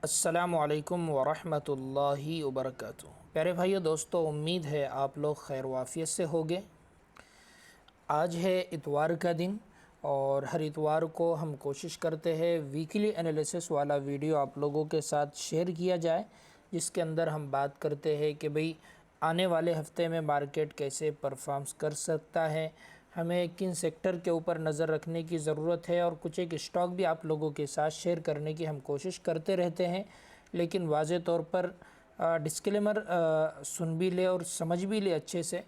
अस्सलामुअलैकुम वरहमतुल्लाहि वबरकातुहू। प्यारे भाइयों दोस्तों, उम्मीद है आप लोग खैर वाफ़ियत से होंगे। आज है इतवार का दिन और हर इतवार को हम कोशिश करते हैं वीकली एनालिसिस वाला वीडियो आप लोगों के साथ शेयर किया जाए, जिसके अंदर हम बात करते हैं कि भाई आने वाले हफ्ते में मार्केट कैसे परफॉर्म्स कर सकता है, हमें किन सेक्टर के ऊपर नज़र रखने की ज़रूरत है और कुछ एक स्टॉक भी आप लोगों के साथ शेयर करने की हम कोशिश करते रहते हैं। लेकिन वाज़े तौर पर डिस्क्लेमर सुन भी ले और समझ भी ले अच्छे से,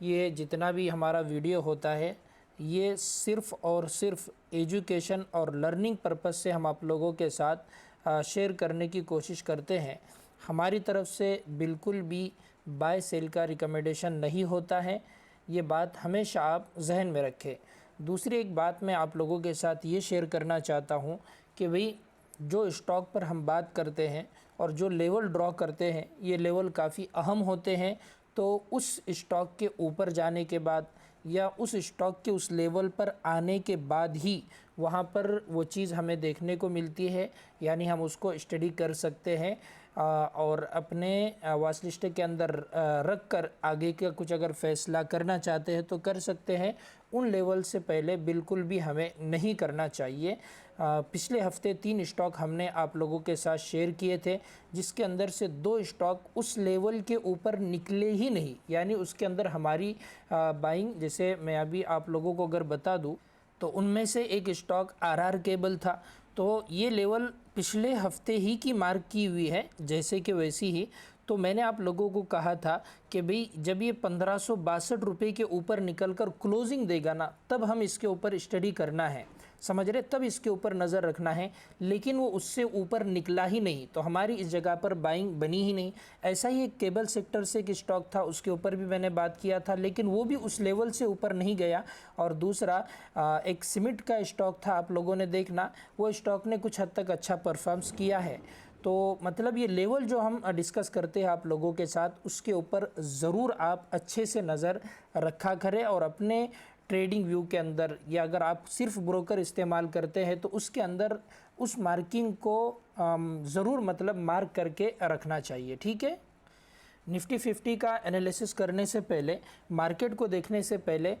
ये जितना भी हमारा वीडियो होता है ये सिर्फ़ और सिर्फ एजुकेशन और लर्निंग पर्पस से हम आप लोगों के साथ शेयर करने की कोशिश करते हैं। हमारी तरफ से बिल्कुल भी बाय सेल का रिकमेंडेशन नहीं होता है, ये बात हमेशा आप जहन में रखें। दूसरी एक बात मैं आप लोगों के साथ ये शेयर करना चाहता हूँ कि भाई जो स्टॉक पर हम बात करते हैं और जो लेवल ड्रॉ करते हैं, ये लेवल काफ़ी अहम होते हैं। तो उस स्टॉक के ऊपर जाने के बाद या उस स्टॉक के उस लेवल पर आने के बाद ही वहाँ पर वो चीज़ हमें देखने को मिलती है, यानी हम उसको स्टडी कर सकते हैं और अपने वॉच लिस्ट के अंदर रख कर आगे का कुछ अगर फ़ैसला करना चाहते हैं तो कर सकते हैं। उन लेवल से पहले बिल्कुल भी हमें नहीं करना चाहिए। पिछले हफ्ते 3 स्टॉक हमने आप लोगों के साथ शेयर किए थे, जिसके अंदर से 2 स्टॉक उस लेवल के ऊपर निकले ही नहीं, यानी उसके अंदर हमारी बाइंग, जैसे मैं अभी आप लोगों को अगर बता दूं तो उनमें से एक स्टॉक आरआर केबल था। तो ये लेवल पिछले हफ्ते ही की मार्क की हुई है जैसे कि वैसी ही। तो मैंने आप लोगों को कहा था कि भाई जब ये 1562 रुपये के ऊपर निकल कर क्लोजिंग देगा ना, तब हम इसके ऊपर स्टडी करना है, समझ रहे, तब इसके ऊपर नज़र रखना है। लेकिन वो उससे ऊपर निकला ही नहीं, तो हमारी इस जगह पर बाइंग बनी ही नहीं। ऐसा ही एक केबल सेक्टर से एक स्टॉक था, उसके ऊपर भी मैंने बात किया था, लेकिन वो भी उस लेवल से ऊपर नहीं गया। और दूसरा एक सीमेंट का स्टॉक था, आप लोगों ने देखना, वो स्टॉक ने कुछ हद तक अच्छा परफॉर्म्स किया है। तो मतलब ये लेवल जो हम डिस्कस करते हैं आप लोगों के साथ, उसके ऊपर ज़रूर आप अच्छे से नज़र रखा करें और अपने ट्रेडिंग व्यू के अंदर, या अगर आप सिर्फ ब्रोकर इस्तेमाल करते हैं तो उसके अंदर उस मार्किंग को ज़रूर मतलब मार्क करके रखना चाहिए, ठीक है। निफ्टी 50 का एनालिसिस करने से पहले, मार्केट को देखने से पहले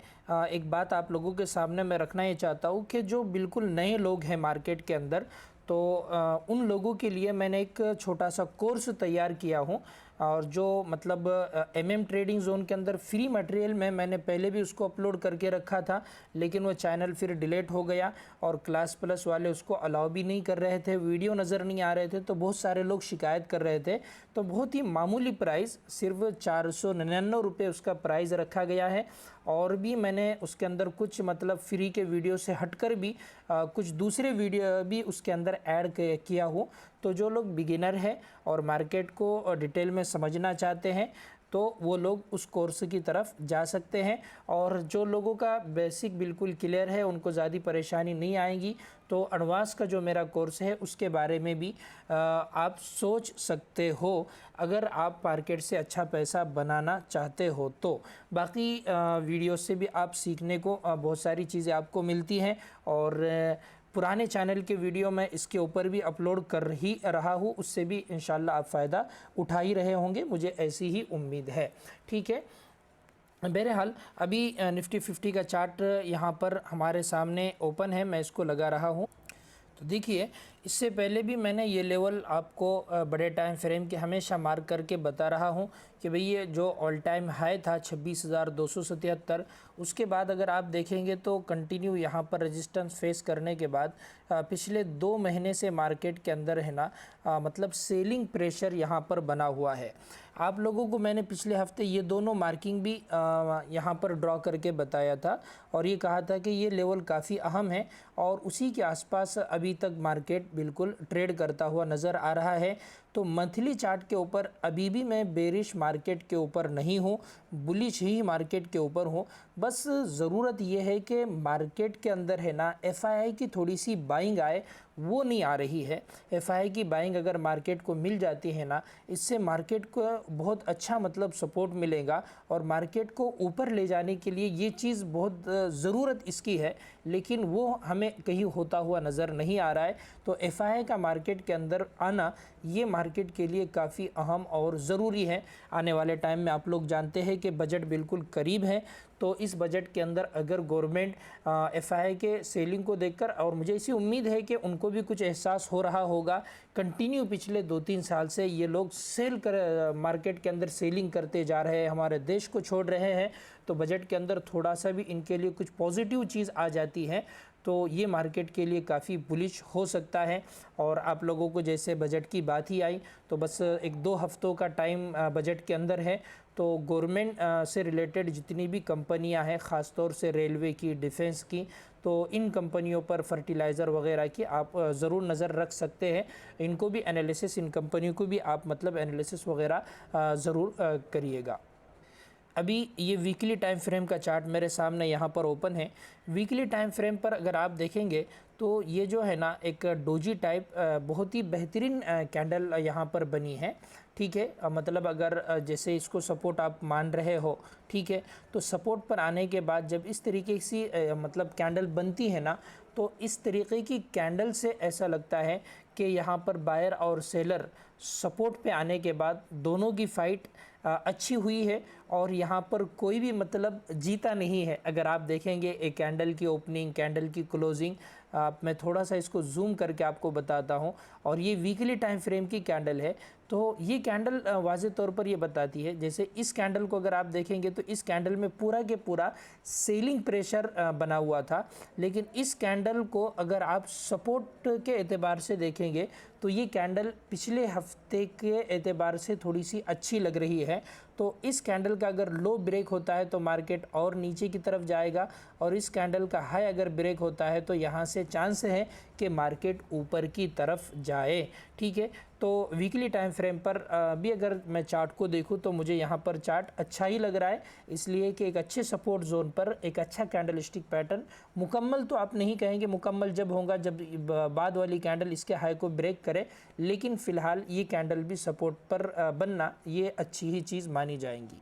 एक बात आप लोगों के सामने मैं रखना ये चाहता हूँ कि जो बिल्कुल नए लोग हैं मार्केट के अंदर, तो उन लोगों के लिए मैंने एक छोटा सा कोर्स तैयार किया हूँ। और जो मतलब एमएम ट्रेडिंग जोन के अंदर फ्री मटेरियल में मैंने पहले भी उसको अपलोड करके रखा था, लेकिन वो चैनल फिर डिलीट हो गया और क्लास प्लस वाले उसको अलाउ भी नहीं कर रहे थे, वीडियो नज़र नहीं आ रहे थे, तो बहुत सारे लोग शिकायत कर रहे थे। तो बहुत ही मामूली प्राइस, सिर्फ 499 रुपये उसका प्राइस रखा गया है। और भी मैंने उसके अंदर कुछ मतलब फ्री के वीडियो से हटकर भी कुछ दूसरे वीडियो भी उसके अंदर ऐड किया हूँ। तो जो लोग बिगिनर हैं और मार्केट को डिटेल में समझना चाहते हैं तो वो लोग उस कोर्स की तरफ जा सकते हैं। और जो लोगों का बेसिक बिल्कुल क्लियर है, उनको ज़्यादा परेशानी नहीं आएगी, तो एडवांस का जो मेरा कोर्स है उसके बारे में भी आप सोच सकते हो, अगर आप मार्केट से अच्छा पैसा बनाना चाहते हो तो। बाकी वीडियो से भी आप सीखने को बहुत सारी चीज़ें आपको मिलती हैं और पुराने चैनल के वीडियो मैं इसके ऊपर भी अपलोड कर ही रहा हूँ, उससे भी इंशाल्लाह आप फ़ायदा उठा ही रहे होंगे, मुझे ऐसी ही उम्मीद है, ठीक है। बहरहाल अभी निफ्टी 50 का चार्ट यहाँ पर हमारे सामने ओपन है, मैं इसको लगा रहा हूँ। तो देखिए, इससे पहले भी मैंने ये लेवल आपको बड़े टाइम फ्रेम के हमेशा मार्क करके बता रहा हूँ कि भाई ये जो ऑल टाइम हाई था 26,277, उसके बाद अगर आप देखेंगे तो कंटिन्यू यहाँ पर रेजिस्टेंस फेस करने के बाद पिछले 2 महीने से मार्केट के अंदर है ना मतलब सेलिंग प्रेशर यहाँ पर बना हुआ है। आप लोगों को मैंने पिछले हफ्ते ये दोनों मार्किंग भी यहाँ पर ड्रॉ करके बताया था और ये कहा था कि ये लेवल काफ़ी अहम है और उसी के आसपास अभी तक मार्केट बिल्कुल ट्रेड करता हुआ नज़र आ रहा है। तो मंथली चार्ट के ऊपर अभी भी मैं बेरिश मार्केट के ऊपर नहीं हूँ, बुलिश ही मार्केट के ऊपर हूँ। बस ज़रूरत ये है कि मार्केट के अंदर है ना एफआईआई की थोड़ी सी बाइंग आए, वो नहीं आ रही है। एफआईआई की बाइंग अगर मार्केट को मिल जाती है ना, इससे मार्केट को बहुत अच्छा मतलब सपोर्ट मिलेगा और मार्केट को ऊपर ले जाने के लिए ये चीज़ बहुत ज़रूरत इसकी है, लेकिन वो हमें कहीं होता हुआ नज़र नहीं आ रहा है। तो एफआईआई का मार्केट के अंदर आना ये मार्केट के लिए काफ़ी अहम और ज़रूरी है। आने वाले टाइम में आप लोग जानते हैं कि बजट बिल्कुल करीब है, तो इस बजट के अंदर अगर गवर्नमेंट एफआईआई के सेलिंग को देखकर, और मुझे इसी उम्मीद है कि उनको भी कुछ एहसास हो रहा होगा, कंटिन्यू पिछले 2-3 साल से ये लोग सेल कर मार्केट के अंदर सेलिंग करते जा रहे हैं, हमारे देश को छोड़ रहे हैं, तो बजट के अंदर थोड़ा सा भी इनके लिए कुछ पॉजिटिव चीज़ आ जाती है तो ये मार्केट के लिए काफ़ी बुलिश हो सकता है। और आप लोगों को जैसे बजट की बात ही आई, तो बस 1-2 हफ्तों का टाइम बजट के अंदर है, तो गवर्नमेंट से रिलेटेड जितनी भी कंपनियां हैं, ख़ास तौर से रेलवे की, डिफेंस की, तो इन कंपनियों पर फर्टिलाइज़र वगैरह की आप ज़रूर नज़र रख सकते हैं। इनको भी एनालिसिस, इन कंपनियों को भी आप मतलब एनालिसिस वगैरह ज़रूर करिएगा। अभी ये वीकली टाइम फ्रेम का चार्ट मेरे सामने यहाँ पर ओपन है। वीकली टाइम फ्रेम पर अगर आप देखेंगे तो ये जो है ना एक डोजी टाइप बहुत ही बेहतरीन कैंडल यहाँ पर बनी है, ठीक है। मतलब अगर जैसे इसको सपोर्ट आप मान रहे हो, ठीक है, तो सपोर्ट पर आने के बाद जब इस तरीके की मतलब कैंडल बनती है ना, तो इस तरीके की कैंडल से ऐसा लगता है कि यहाँ पर बायर और सेलर सपोर्ट पे आने के बाद दोनों की फ़ाइट अच्छी हुई है और यहाँ पर कोई भी मतलब जीता नहीं है। अगर आप देखेंगे एक कैंडल की ओपनिंग, कैंडल की क्लोजिंग, मैं थोड़ा सा इसको जूम करके आपको बताता हूँ, और ये वीकली टाइम फ्रेम की कैंडल है। तो ये कैंडल वाज़े तौर पर ये बताती है, जैसे इस कैंडल को अगर आप देखेंगे तो इस कैंडल में पूरा के पूरा सेलिंग प्रेशर बना हुआ था, लेकिन इस कैंडल को अगर आप सपोर्ट के एतबार से देखेंगे तो ये कैंडल पिछले हफ्ते के एतबार से थोड़ी सी अच्छी लग रही है। तो इस कैंडल का अगर लो ब्रेक होता है तो मार्केट और नीचे की तरफ जाएगा, और इस कैंडल का हाई अगर ब्रेक होता है तो यहाँ से चांस है कि मार्केट ऊपर की तरफ जाए, ठीक है। तो वीकली टाइम फ्रेम पर भी अगर मैं चार्ट को देखूं तो मुझे यहाँ पर चार्ट अच्छा ही लग रहा है, इसलिए कि एक अच्छे सपोर्ट जोन पर एक अच्छा कैंडलस्टिक पैटर्न, मुकम्मल तो आप नहीं कहेंगे, मुकम्मल जब होगा जब बाद वाली कैंडल इसके हाई को ब्रेक करे, लेकिन फ़िलहाल ये कैंडल भी सपोर्ट पर बनना ये अच्छी ही चीज़ मानी जाएंगी।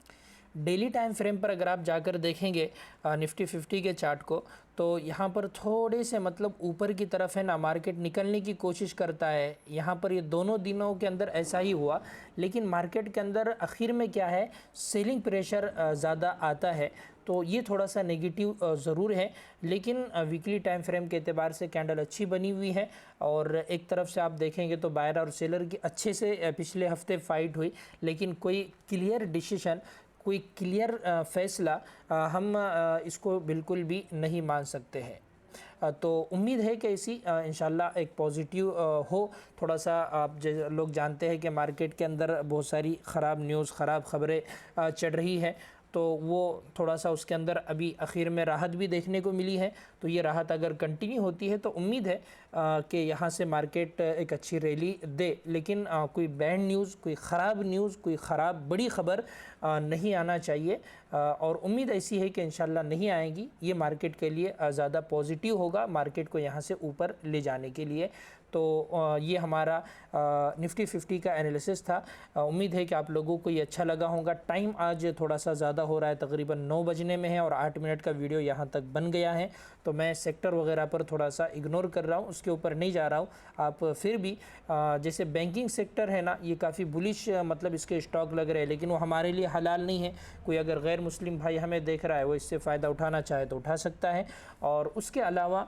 डेली टाइम फ्रेम पर अगर आप जाकर देखेंगे निफ्टी 50 के चार्ट को, तो यहाँ पर थोड़े से मतलब ऊपर की तरफ है ना मार्केट निकलने की कोशिश करता है। यहाँ पर ये दोनों दिनों के अंदर ऐसा ही हुआ, लेकिन मार्केट के अंदर आखिर में क्या है, सेलिंग प्रेशर ज़्यादा आता है, तो ये थोड़ा सा नेगेटिव ज़रूर है। लेकिन वीकली टाइम फ्रेम के एतबार से कैंडल अच्छी बनी हुई है, और एक तरफ से आप देखेंगे तो बायर और सेलर की अच्छे से पिछले हफ्ते फाइट हुई, लेकिन कोई क्लियर डिसीजन, कोई क्लियर फैसला हम इसको बिल्कुल भी नहीं मान सकते हैं। तो उम्मीद है कि ऐसी इंशाल्लाह एक पॉजिटिव हो। थोड़ा सा आप लोग जानते हैं कि मार्केट के अंदर बहुत सारी ख़राब न्यूज़, ख़राब ख़बरें चढ़ रही है, तो वो थोड़ा सा उसके अंदर अभी आखिर में राहत भी देखने को मिली है। तो ये राहत अगर कंटिन्यू होती है तो उम्मीद है कि यहाँ से मार्केट एक अच्छी रैली दे, लेकिन कोई बैड न्यूज़, कोई ख़राब न्यूज़, कोई ख़राब बड़ी ख़बर नहीं आना चाहिए, और उम्मीद ऐसी है कि इंशाल्लाह नहीं आएगी। ये मार्केट के लिए ज़्यादा पॉजिटिव होगा, मार्केट को यहाँ से ऊपर ले जाने के लिए। तो ये हमारा निफ्टी 50 का एनालिसिस था। उम्मीद है कि आप लोगों को ये अच्छा लगा होगा। टाइम आज थोड़ा सा ज़्यादा हो रहा है, तकरीबन 9 बजने में है और 8 मिनट का वीडियो यहाँ तक बन गया है, तो मैं सेक्टर वगैरह पर थोड़ा सा इग्नोर कर रहा हूँ, उसके ऊपर नहीं जा रहा हूँ। आप फिर भी जैसे बैंकिंग सेक्टर है ना, ये काफ़ी बुलिश मतलब इसके स्टॉक लग रहे हैं, लेकिन वो हमारे लिए हलाल नहीं है। कोई अगर गैर मुस्लिम भाई हमें देख रहा है, वो इससे फ़ायदा उठाना चाहे तो उठा सकता है। और उसके अलावा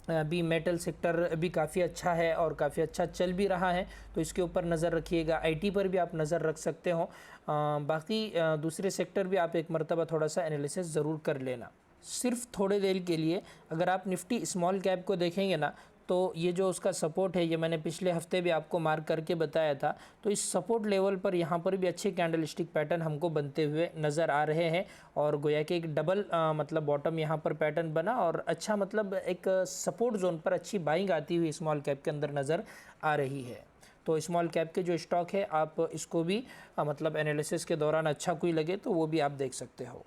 भी मेटल सेक्टर भी काफ़ी अच्छा है और काफ़ी अच्छा चल भी रहा है, तो इसके ऊपर नज़र रखिएगा। आईटी पर भी आप नज़र रख सकते हो। बाकी दूसरे सेक्टर भी आप एक मरतबा थोड़ा सा एनालिसिस ज़रूर कर लेना। सिर्फ थोड़े देर के लिए अगर आप निफ्टी स्मॉल कैप को देखेंगे ना, तो ये जो उसका सपोर्ट है, ये मैंने पिछले हफ्ते भी आपको मार्क करके बताया था, तो इस सपोर्ट लेवल पर यहाँ पर भी अच्छे कैंडलस्टिक पैटर्न हमको बनते हुए नज़र आ रहे हैं, और गोया कि एक डबल मतलब बॉटम यहाँ पर पैटर्न बना, और अच्छा मतलब एक सपोर्ट जोन पर अच्छी बाइंग आती हुई स्मॉल कैप के अंदर नज़र आ रही है। तो स्मॉल कैप के जो स्टॉक है आप इसको भी मतलब एनालिसिस के दौरान अच्छा कोई लगे तो वो भी आप देख सकते हो।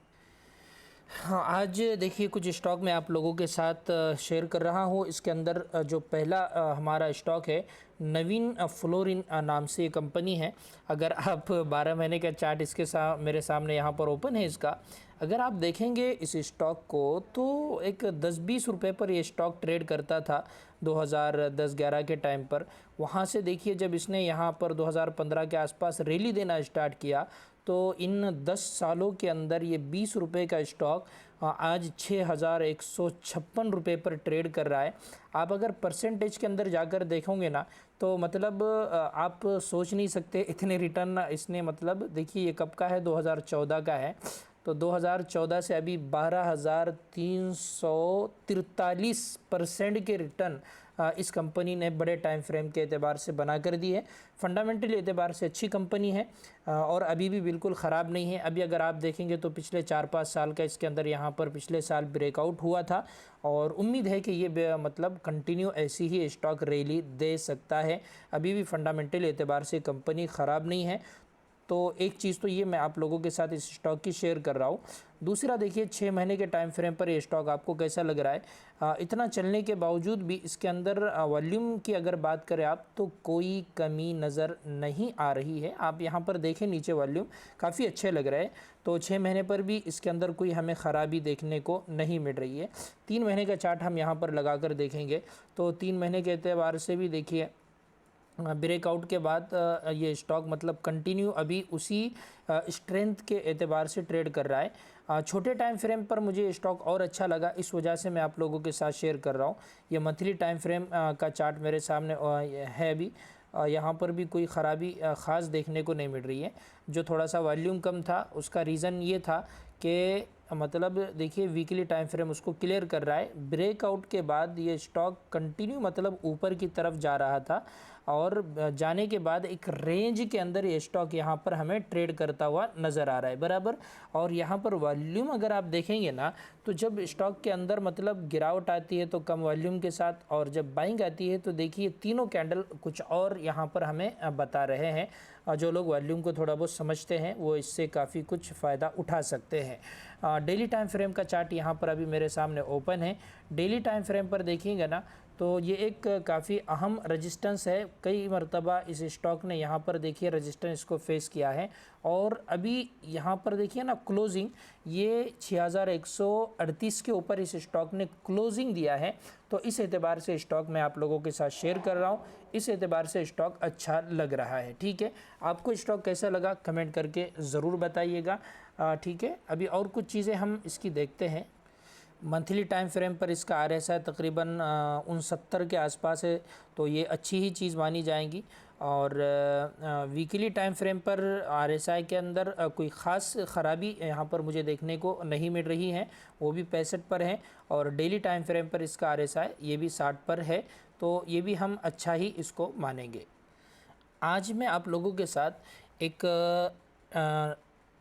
हाँ, आज देखिए कुछ स्टॉक मैं आप लोगों के साथ शेयर कर रहा हूँ। इसके अंदर जो पहला हमारा स्टॉक है नवीन फ्लोरिन नाम से ये कंपनी है। अगर आप 12 महीने का चार्ट इसके मेरे सामने यहाँ पर ओपन है इसका, अगर आप देखेंगे इस स्टॉक को तो एक 10-20 रुपये पर ये स्टॉक ट्रेड करता था 2010-11 के टाइम पर। वहाँ से देखिए जब इसने यहाँ पर 2015 के आसपास रैली देना स्टार्ट किया तो इन 10 सालों के अंदर ये 20 रुपये का स्टॉक आज 6,156 रुपये पर ट्रेड कर रहा है। आप अगर परसेंटेज के अंदर जाकर देखोगे ना तो मतलब आप सोच नहीं सकते इतने रिटर्न इसने, मतलब देखिए ये कब का है, 2014 का है। तो 2014 से अभी 12,343% के रिटर्न इस कंपनी ने बड़े टाइम फ्रेम के एतबार से बना कर दी है। फंडामेंटली एतबार से अच्छी कंपनी है और अभी भी बिल्कुल ख़राब नहीं है। अभी अगर आप देखेंगे तो पिछले 4-5 साल का इसके अंदर यहाँ पर पिछले साल ब्रेकआउट हुआ था और उम्मीद है कि ये मतलब कंटिन्यू ऐसी ही स्टॉक रैली दे सकता है। अभी भी फंडामेंटल एतबार से कंपनी ख़राब नहीं है। तो एक चीज़ तो ये मैं आप लोगों के साथ इस स्टॉक की शेयर कर रहा हूँ। दूसरा देखिए 6 महीने के टाइम फ्रेम पर ये स्टॉक आपको कैसा लग रहा है। इतना चलने के बावजूद भी इसके अंदर वॉल्यूम की अगर बात करें आप तो कोई कमी नज़र नहीं आ रही है। आप यहाँ पर देखें नीचे वॉल्यूम काफ़ी अच्छे लग रहे हैं। तो 6 महीने पर भी इसके अंदर कोई हमें ख़राबी देखने को नहीं मिल रही है। 3 महीने का चार्ट हम यहाँ पर लगा कर देखेंगे तो 3 महीने के एतबार से भी देखिए ब्रेकआउट के बाद ये स्टॉक मतलब कंटिन्यू अभी उसी स्ट्रेंथ के एतबार से ट्रेड कर रहा है। छोटे टाइम फ्रेम पर मुझे स्टॉक और अच्छा लगा, इस वजह से मैं आप लोगों के साथ शेयर कर रहा हूँ। ये मंथली टाइम फ्रेम का चार्ट मेरे सामने है अभी। यहाँ पर भी कोई ख़राबी ख़ास देखने को नहीं मिल रही है। जो थोड़ा सा वॉल्यूम कम था उसका रीज़न ये था कि मतलब देखिए वीकली टाइम फ्रेम उसको क्लियर कर रहा है। ब्रेकआउट के बाद ये स्टॉक कंटिन्यू मतलब ऊपर की तरफ जा रहा था और जाने के बाद एक रेंज के अंदर ये स्टॉक यहाँ पर हमें ट्रेड करता हुआ नज़र आ रहा है बराबर। और यहाँ पर वॉल्यूम अगर आप देखेंगे ना तो जब स्टॉक के अंदर मतलब गिरावट आती है तो कम वॉल्यूम के साथ, और जब बाइंग आती है तो देखिए तीनों कैंडल कुछ और यहाँ पर हमें बता रहे हैं। जो लोग वॉल्यूम को थोड़ा बहुत समझते हैं वो इससे काफ़ी कुछ फ़ायदा उठा सकते हैं। डेली टाइम फ्रेम का चार्ट यहाँ पर अभी मेरे सामने ओपन है। डेली टाइम फ्रेम पर देखिएगा ना तो ये एक काफ़ी अहम रेजिस्टेंस है। कई मरतबा इस स्टॉक ने यहाँ पर देखिए रेजिस्टेंस इसको फेस किया है और अभी यहाँ पर देखिए ना क्लोजिंग ये 6,138 के ऊपर इस स्टॉक ने क्लोजिंग दिया है। तो इस एतबार से स्टॉक मैं आप लोगों के साथ शेयर कर रहा हूँ। इस एतबार से स्टॉक अच्छा लग रहा है। ठीक है, आपको स्टॉक कैसा लगा कमेंट करके ज़रूर बताइएगा। ठीक है, अभी और कुछ चीज़ें हम इसकी देखते हैं। मंथली टाइम फ्रेम पर इसका RSI तकरीबन 69 के आसपास है, तो ये अच्छी ही चीज़ मानी जाएगी। और वीकली टाइम फ्रेम पर RSI के अंदर कोई ख़ास ख़राबी यहाँ पर मुझे देखने को नहीं मिल रही है, वो भी 65 पर है। और डेली टाइम फ्रेम पर इसका RSI ये भी 60 पर है, तो ये भी हम अच्छा ही इसको मानेंगे। आज मैं आप लोगों के साथ एक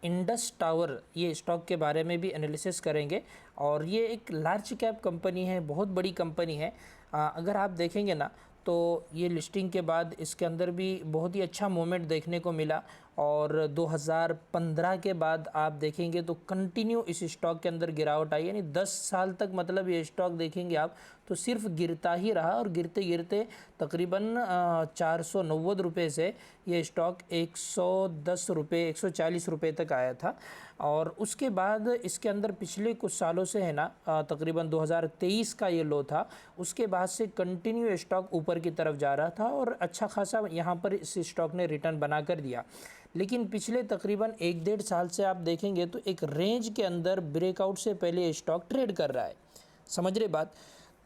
इंडस टावर ये स्टॉक के बारे में भी एनालिसिस करेंगे। और ये एक लार्ज कैप कंपनी है, बहुत बड़ी कंपनी है। अगर आप देखेंगे ना तो ये लिस्टिंग के बाद इसके अंदर भी बहुत ही अच्छा मोमेंट देखने को मिला। और 2015 के बाद आप देखेंगे तो कंटिन्यू इस स्टॉक के अंदर गिरावट आई, यानी 10 साल तक मतलब ये स्टॉक देखेंगे आप तो सिर्फ गिरता ही रहा। और गिरते गिरते तकरीबन 490 रुपये से ये स्टॉक 110 रुपये 140 रुपये तक आया था। और उसके बाद इसके अंदर पिछले कुछ सालों से है ना तकरीबन 2023 का ये लो था, उसके बाद से कंटिन्यू स्टॉक ऊपर की तरफ जा रहा था और अच्छा खासा यहाँ पर इस स्टॉक ने रिटर्न बना कर दिया। लेकिन पिछले तकरीबन 1-1.5 साल से आप देखेंगे तो एक रेंज के अंदर ब्रेकआउट से पहले ये स्टॉक ट्रेड कर रहा है। समझ रहे बात?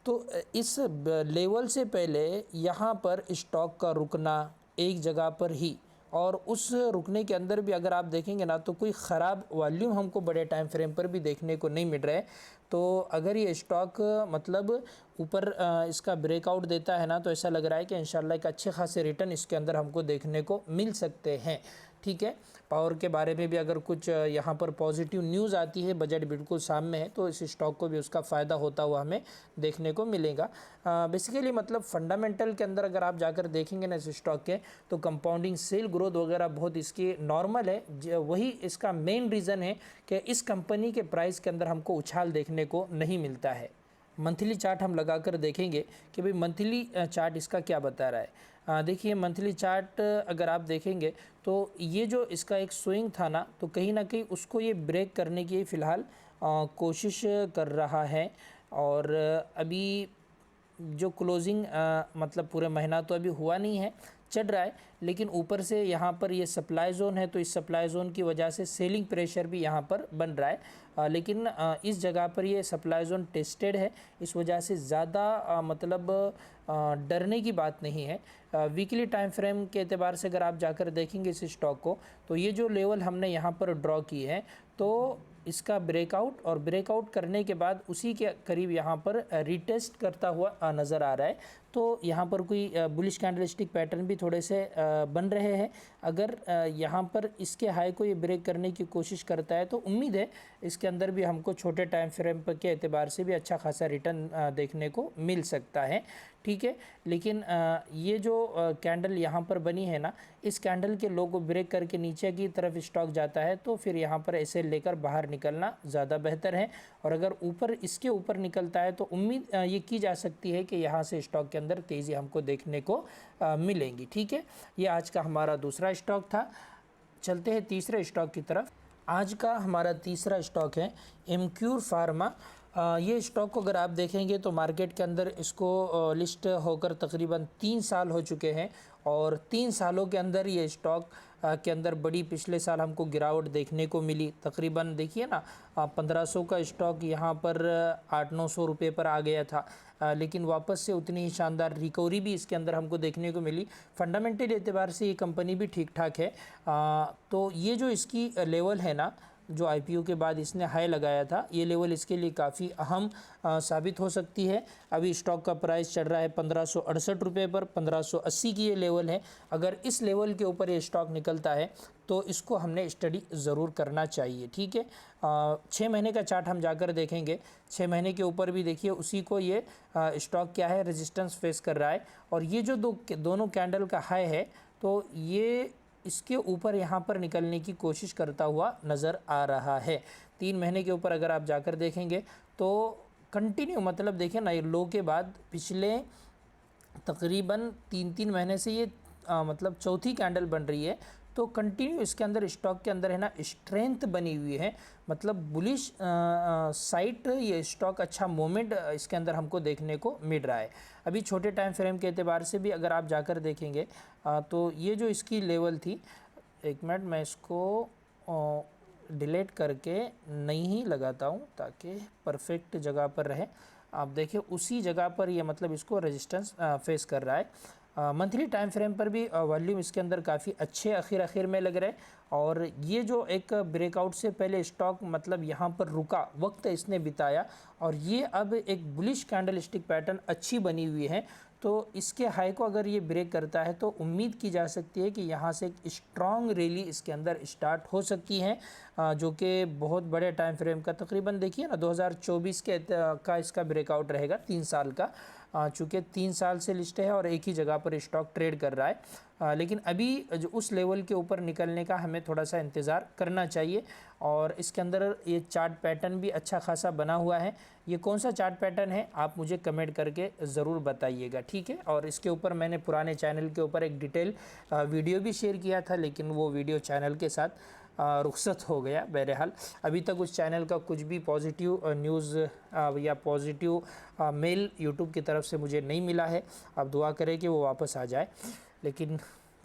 तो इस लेवल से पहले यहाँ पर स्टॉक का रुकना एक जगह पर ही, और उस रुकने के अंदर भी अगर आप देखेंगे ना तो कोई ख़राब वॉल्यूम हमको बड़े टाइम फ्रेम पर भी देखने को नहीं मिल रहा है। तो अगर ये स्टॉक मतलब ऊपर इसका ब्रेकआउट देता है ना, तो ऐसा लग रहा है कि इंशाल्लाह एक अच्छे खासे रिटर्न इसके अंदर हमको देखने को मिल सकते हैं। ठीक है, पावर के बारे में भी अगर कुछ यहाँ पर पॉजिटिव न्यूज़ आती है, बजट बिल्कुल सामने है, तो इस स्टॉक को भी उसका फ़ायदा होता हुआ हमें देखने को मिलेगा। बेसिकली मतलब फंडामेंटल के अंदर अगर आप जाकर देखेंगे ना इस स्टॉक के, तो कंपाउंडिंग सेल ग्रोथ वगैरह बहुत इसकी नॉर्मल है। वही इसका मेन रीज़न है कि इस कंपनी के प्राइस के अंदर हमको उछाल देखने को नहीं मिलता है। मंथली चार्ट हम लगाकर देखेंगे कि भाई मंथली चार्ट इसका क्या बता रहा है। देखिए मंथली चार्ट अगर आप देखेंगे तो ये जो इसका एक स्विंग था ना, तो कहीं ना कहीं उसको ये ब्रेक करने की फ़िलहाल कोशिश कर रहा है। और अभी जो क्लोजिंग मतलब पूरे महीना तो अभी हुआ नहीं है, चढ़ रहा है, लेकिन ऊपर से यहाँ पर ये सप्लाई ज़ोन है, तो इस सप्लाई ज़ोन की वजह से सेलिंग प्रेशर भी यहाँ पर बन रहा है। लेकिन इस जगह पर ये सप्लाई ज़ोन टेस्टेड है, इस वजह से ज़्यादा मतलब डरने की बात नहीं है। वीकली टाइम फ्रेम के एतबार से अगर आप जाकर देखेंगे इस स्टॉक को, तो ये जो लेवल हमने यहाँ पर ड्रॉ की है, तो इसका ब्रेकआउट और ब्रेकआउट करने के बाद उसी के करीब यहाँ पर रिटेस्ट करता हुआ नज़र आ रहा है। तो यहाँ पर कोई बुलिश कैंडलस्टिक पैटर्न भी थोड़े से बन रहे हैं। अगर यहाँ पर इसके हाई को ये ब्रेक करने की कोशिश करता है, तो उम्मीद है इसके अंदर भी हमको छोटे टाइम फ्रेम के एतबार से भी अच्छा खासा रिटर्न देखने को मिल सकता है। ठीक है, लेकिन ये जो कैंडल यहाँ पर बनी है ना, इस कैंडल के लो को ब्रेक करके नीचे की तरफ स्टॉक जाता है, तो फिर यहाँ पर ऐसे लेकर बाहर निकलना ज़्यादा बेहतर है। और अगर ऊपर इसके ऊपर निकलता है, तो उम्मीद ये की जा सकती है कि यहाँ से स्टॉक के अंदर तेज़ी हमको देखने को मिलेंगी। ठीक है, ये आज का हमारा दूसरा स्टॉक था। चलते हैं तीसरे स्टॉक की तरफ। आज का हमारा तीसरा स्टॉक है एमक्यूर फार्मा। ये स्टॉक को अगर आप देखेंगे तो मार्केट के अंदर इसको लिस्ट होकर तकरीबन 3 साल हो चुके हैं, और 3 सालों के अंदर ये स्टॉक के अंदर बड़ी पिछले साल हमको गिरावट देखने को मिली। तकरीबन देखिए ना 1500 का स्टॉक यहाँ पर 800-900 रुपये पर आ गया था, लेकिन वापस से उतनी ही शानदार रिकवरी भी इसके अंदर हमको देखने को मिली। फंडामेंटल एतबार से ये कंपनी भी ठीक ठाक है। तो ये जो इसकी लेवल है ना, जो आईपीओ के बाद इसने हाई लगाया था, ये लेवल इसके लिए काफ़ी अहम साबित हो सकती है। अभी स्टॉक का प्राइस चल रहा है 1568 रुपये पर, 1580 की ये लेवल है। अगर इस लेवल के ऊपर ये स्टॉक निकलता है, तो इसको हमने स्टडी ज़रूर करना चाहिए। ठीक है, 6 महीने का चार्ट हम जाकर देखेंगे। 6 महीने के ऊपर भी देखिए उसी को ये स्टॉक क्या है, रेजिस्टेंस फेस कर रहा है। और ये जो दोनों कैंडल का हाई है, तो ये इसके ऊपर यहाँ पर निकलने की कोशिश करता हुआ नज़र आ रहा है। 3 महीने के ऊपर अगर आप जाकर देखेंगे, तो कंटिन्यू मतलब देखें ना, ये लो के बाद पिछले तकरीबन 3-3 महीने से ये मतलब चौथी कैंडल बन रही है। तो कंटिन्यू इसके अंदर स्टॉक के अंदर है ना स्ट्रेंथ बनी हुई है, मतलब बुलिश साइड ये स्टॉक अच्छा मोमेंट इसके अंदर हमको देखने को मिल रहा है। अभी छोटे टाइम फ्रेम के एतबार से भी अगर आप जाकर देखेंगे, तो ये जो इसकी लेवल थी, एक मिनट मैं इसको डिलीट करके नहीं ही लगाता हूँ ताकि परफेक्ट जगह पर रहे। आप देखिए उसी जगह पर ये मतलब इसको रेजिस्टेंस फेस कर रहा है। मंथली टाइम फ्रेम पर भी वॉल्यूम इसके अंदर काफ़ी अच्छे आखिर में लग रहे हैं। और ये जो एक ब्रेकआउट से पहले स्टॉक मतलब यहाँ पर रुका वक्त इसने बिताया, और ये अब एक बुलिश कैंडलस्टिक पैटर्न अच्छी बनी हुई है। तो इसके हाई को अगर ये ब्रेक करता है, तो उम्मीद की जा सकती है कि यहाँ से एक स्ट्रॉन्ग रैली इसके अंदर स्टार्ट हो सकती है, जो कि बहुत बड़े टाइम फ्रेम का तकरीबन देखिए ना 2024 का इसका ब्रेकआउट रहेगा 3 साल का। चूँकि 3 साल से लिस्ट है और एक ही जगह पर स्टॉक ट्रेड कर रहा है, लेकिन अभी जो उस लेवल के ऊपर निकलने का हमें थोड़ा सा इंतज़ार करना चाहिए। और इसके अंदर ये चार्ट पैटर्न भी अच्छा खासा बना हुआ है। ये कौन सा चार्ट पैटर्न है आप मुझे कमेंट करके ज़रूर बताइएगा। ठीक है, और इसके ऊपर मैंने पुराने चैनल के ऊपर एक डिटेल वीडियो भी शेयर किया था, लेकिन वो वीडियो चैनल के साथ रुखसत हो गया। बहरहाल अभी तक उस चैनल का कुछ भी पॉजिटिव न्यूज़ या पॉजिटिव मेल यूट्यूब की तरफ से मुझे नहीं मिला है। आप दुआ करें कि वो वापस आ जाए, लेकिन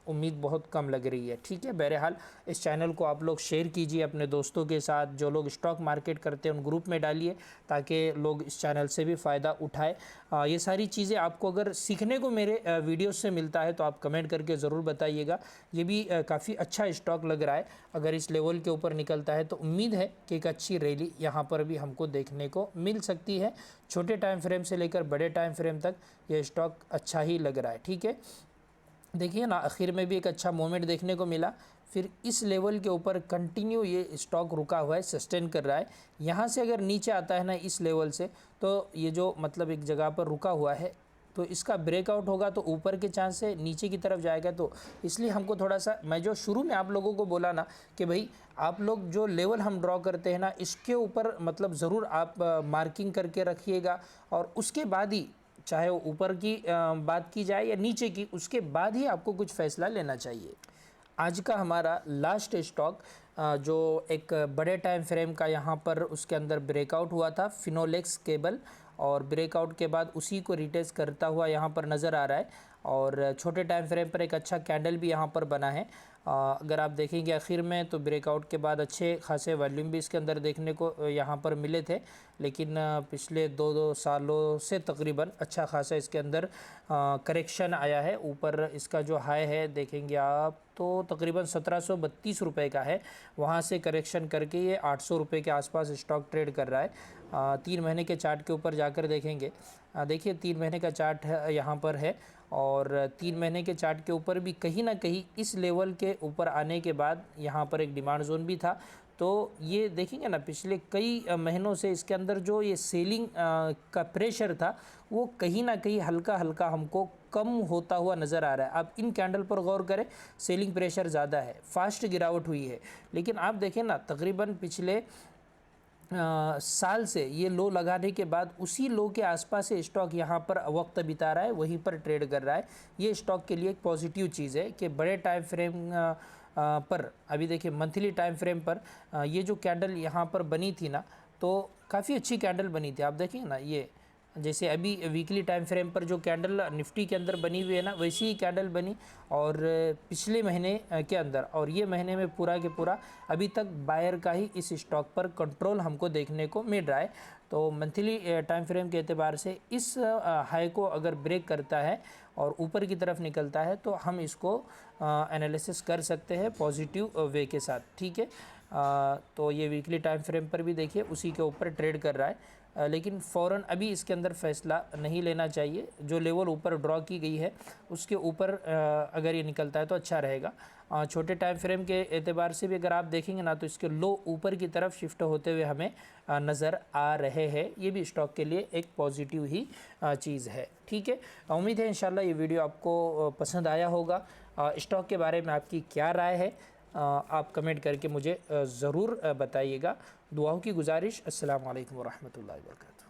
उम्मीद बहुत कम लग रही है। ठीक है, बहरहाल इस चैनल को आप लोग शेयर कीजिए अपने दोस्तों के साथ, जो लोग स्टॉक मार्केट करते हैं उन ग्रुप में डालिए ताकि लोग इस चैनल से भी फ़ायदा उठाए। ये सारी चीज़ें आपको अगर सीखने को मेरे वीडियो से मिलता है तो आप कमेंट करके ज़रूर बताइएगा। ये भी काफ़ी अच्छा स्टॉक लग रहा है, अगर इस लेवल के ऊपर निकलता है तो उम्मीद है कि एक अच्छी रैली यहाँ पर भी हमको देखने को मिल सकती है। छोटे टाइम फ्रेम से लेकर बड़े टाइम फ्रेम तक ये स्टॉक अच्छा ही लग रहा है। ठीक है, देखिए ना, आखिर में भी एक अच्छा मोमेंट देखने को मिला, फिर इस लेवल के ऊपर कंटिन्यू ये स्टॉक रुका हुआ है, सस्टेन कर रहा है। यहाँ से अगर नीचे आता है ना इस लेवल से, तो ये जो मतलब एक जगह पर रुका हुआ है, तो इसका ब्रेकआउट होगा तो ऊपर के चांस है, नीचे की तरफ जाएगा। तो इसलिए हमको थोड़ा सा, मैं जो शुरू में आप लोगों को बोला ना कि भाई आप लोग जो लेवल हम ड्रॉ करते हैं ना, इसके ऊपर मतलब ज़रूर आप मार्किंग करके रखिएगा, और उसके बाद ही, चाहे वो ऊपर की बात की जाए या नीचे की, उसके बाद ही आपको कुछ फ़ैसला लेना चाहिए। आज का हमारा लास्ट स्टॉक जो एक बड़े टाइम फ्रेम का यहाँ पर उसके अंदर ब्रेकआउट हुआ था, फिनोलेक्स केबल, और ब्रेकआउट के बाद उसी को रिटेस्ट करता हुआ यहाँ पर नज़र आ रहा है। और छोटे टाइम फ्रेम पर एक अच्छा कैंडल भी यहाँ पर बना है। अगर आप देखेंगे आखिर में तो ब्रेकआउट के बाद अच्छे खासे वॉल्यूम भी इसके अंदर देखने को यहाँ पर मिले थे, लेकिन पिछले दो सालों से तकरीबन अच्छा खासा इसके अंदर करेक्शन आया है। ऊपर इसका जो हाई है देखेंगे आप तो तकरीबन 1732 रुपये का है, वहाँ से करेक्शन करके ये 800 रुपये के आसपास स्टॉक ट्रेड कर रहा है। 3 महीने के चार्ट के ऊपर जाकर देखेंगे, देखिए 3 महीने का चार्ट यहाँ पर है, और 3 महीने के चार्ट के ऊपर भी कहीं ना कहीं इस लेवल के ऊपर आने के बाद यहाँ पर एक डिमांड जोन भी था। तो ये देखेंगे ना, पिछले कई महीनों से इसके अंदर जो ये सेलिंग का प्रेशर था वो कहीं ना कहीं हल्का हल्का हमको कम होता हुआ नज़र आ रहा है। आप इन कैंडल पर गौर करें, सेलिंग प्रेशर ज़्यादा है, फास्ट गिरावट हुई है, लेकिन आप देखें ना तकरीबन पिछले साल से ये लो लगाने के बाद उसी लो के आसपास से स्टॉक यहाँ पर वक्त बिता रहा है, वहीं पर ट्रेड कर रहा है। ये स्टॉक के लिए एक पॉजिटिव चीज़ है कि बड़े टाइम फ्रेम पर, अभी देखिए मंथली टाइम फ्रेम पर ये जो कैंडल यहाँ पर बनी थी ना, तो काफ़ी अच्छी कैंडल बनी थी। आप देखिए ना, ये जैसे अभी वीकली टाइम फ्रेम पर जो कैंडल निफ्टी के अंदर बनी हुई है ना, वैसी ही कैंडल बनी, और पिछले महीने के अंदर और ये महीने में पूरा के पूरा अभी तक बायर का ही इस स्टॉक पर कंट्रोल हमको देखने को मिल रहा है। तो मंथली टाइम फ्रेम के एतबार से इस हाई को अगर ब्रेक करता है और ऊपर की तरफ निकलता है तो हम इसको एनालिसिस कर सकते हैं पॉजिटिव वे के साथ। ठीक है, तो ये वीकली टाइम फ्रेम पर भी देखिए उसी के ऊपर ट्रेड कर रहा है, लेकिन फ़ौरन अभी इसके अंदर फ़ैसला नहीं लेना चाहिए। जो लेवल ऊपर ड्रॉ की गई है उसके ऊपर अगर ये निकलता है तो अच्छा रहेगा। छोटे टाइम फ्रेम के एतबार से भी अगर आप देखेंगे ना, तो इसके लो ऊपर की तरफ शिफ्ट होते हुए हमें नज़र आ रहे हैं। ये भी स्टॉक के लिए एक पॉजिटिव ही चीज़ है। ठीक है, उम्मीद है इंशाल्लाह ये वीडियो आपको पसंद आया होगा। स्टॉक के बारे में आपकी क्या राय है आप कमेंट करके मुझे ज़रूर बताइएगा। दुआओं की गुजारिश। अस्सलाम वालेकुम व रहमतुल्लाहि व बरकातुहू।